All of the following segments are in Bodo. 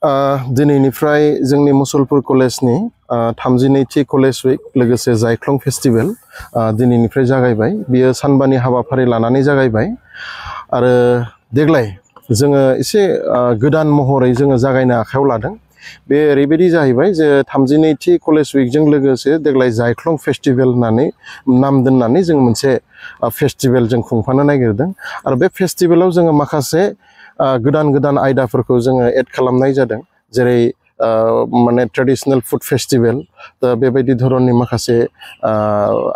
दिनैनिफ्राय जोंनि मुसलपुर कलेजनि 32थि कलेज उइक लोगोसे जायख्लं फेस्टिवल दिनैनिफ्राय जागायबाय। बियो सानबानि हाबाफारि लानानै जागायबाय आरो देग्लाय जोङो एसे गोदान महरै जोङो जागायनो आखायाव लादों। बे ओरैबायदि जाहैबाय जे 32थि कलेज उइकजों लोगोसे देग्लाय जायख्लं फेस्टिवल होननानै नाम दोननानै जों मोनसे फेस्टिवल जों खुंफानो नागिरदों आरो बे फेस्टिवलाव जोङो माखासे गोदान गोदान आयदाफोरखौ जोङो एड खालामनाय जादों, जेरै माने ट्रेडिशनेल फुड फेस्टिवल। दा बेबायदि धरननि माखासे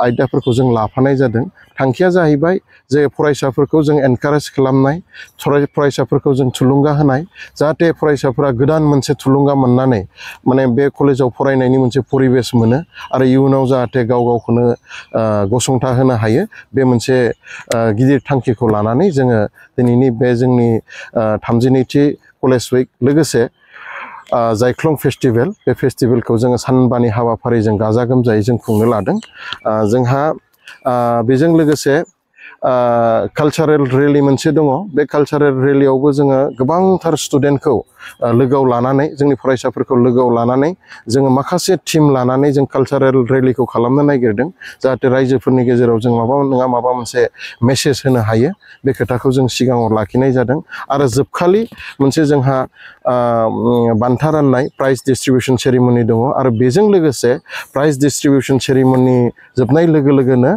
आयदाफोरखौ जों लाफानाय जादों। थांखिया जाहैबाय जे फरायसाफोरखौ जों एनकारेज खालामनाय, फरायसाफोरखौ जों थुलुंगा होनाय, जाहाथे फरायसाफोरा गोदान मोनसे थुलुंगा मोननानै माने बे कलेजाव फरायनायनि मोनसे परिबेस मोनो आरो इयुनाव जाहाथे गाव गावखौनो गसंथा होनो हायो। बे मोनसे गिदिर थांखिखौ लानानै जोङो दिनैनि बे जोंनि 32थि कलेज उइक लोगोसे जायख्लं फेस्टिवल, बे फेस्टिवलखौ जोङो सानबानि हाबाफारिजों गाजा गोमजायै जों खुंनो लादों। जोंहा बेजों लोगोसे कालचारेल रेलि मोनसे दङ। बे कालचारेल रेलियावबो जोङो गोबांथार स्टुडेन्टखौ लोगोआव लानानै, जोंनि फरायसाफोरखौ लोगोआव लानानै जोङो माखासे टीम लानानै जों कालचारेल रेलिखौ खालामनो नागिरदों, जाहाथे रायजोफोरनि गेजेराव जों माबा नङा माबा मोनसे मेसेज होनो हायो। बे खोथाखौ जों सिगाङाव लाखिनाय जादों आरो जोबखालि मोनसे जोंहा बान्था राननाय प्राइज डिस्ट्रिबिउसन सेरिमनि दङ आरो बेजों लोगोसे प्राइज डिस्ट्रिबिउसन सेरिमनि जोबनाय लोगो लोगोनो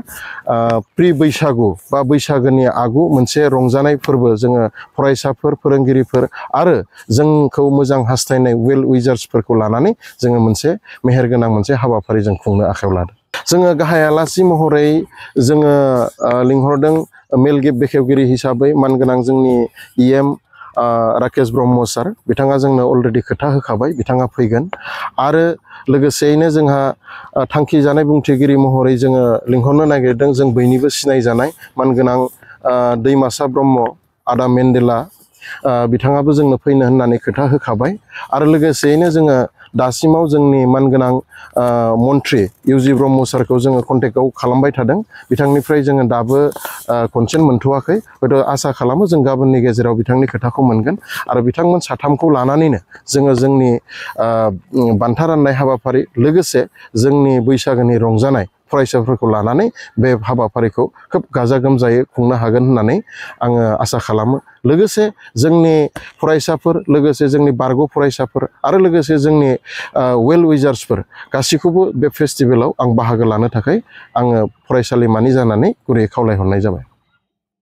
प्रि बैसागु बा बैसागोनि आगु मोनसे रंजानाय फोरबो जोङो फरायसाफोर, फोरोंगिरिफोर आरो जोंखौ मोजां हास्थायनाय वेल उइजार्सफोरखौ लानानै जोङो मोनसे मेहेरगोनां मोनसे हाबाफारि जों खुंनो आखायाव लादों। जोङो गाहाय आलासि महरै जोङो लिंहरदों मेल गिफ्ट बेखेवगिरि हिसाबै मानगोनां जोंनि EM राकेश ब्रह्म सार। बिथाङा जोंनो अलरेडि खोथा होखाबाय, बिथाङा फैगोन। आरो लोगोसेयैनो जोंहा थांखि जानाय बुंथिगिरि महरै जोङो लिंहरनो नागिरदों जों बयनिबो सिनायजानाय मानगोनां दैमासा ब्रह्म, आदा मेन्डेला, बिथाङाबो जोंनो फैनो होननानै खोथा होखाबाय। आरो लोगोसेयैनो जोङो दासिमाव जोंनि मानगोनां मन्थ्रि UG ब्रह्म सारखौ जोङो कन्टेक्टआव खालामबाय थादों। बिथांनिफ्राय जोङो दाबो कनसेन्ट मोनथ'वाखै। हयथ' आसा खालामो जों गाबोननि गेजेराव बिथांनि खोथाखौ मोनगोन आरो बिथांमोन साथामखौ लानानैनो जोङो जोंनि बान्था राननाय हाबाफारि लोगोसे जोंनि बैसागोनि रंजानाय फरायसाफोरखौ लानानै बे हाबाफारिखौ खोब गाजा गोमजायै खुंनो हागोन होननानै आङो आसा खालामो। लोगोसे जोंनि फरायसाफोर, लोगोसे जोंनि बारग' फरायसाफोर आरो लोगोसे जोंनि वेल उइजार्सफोर गासैखौबो बे फेस्टिभेलाव आं बाहागो लानो थाखाय आङो फरायसालिमानि जानानै गुरैयै खावलायहरनाय जाबाय।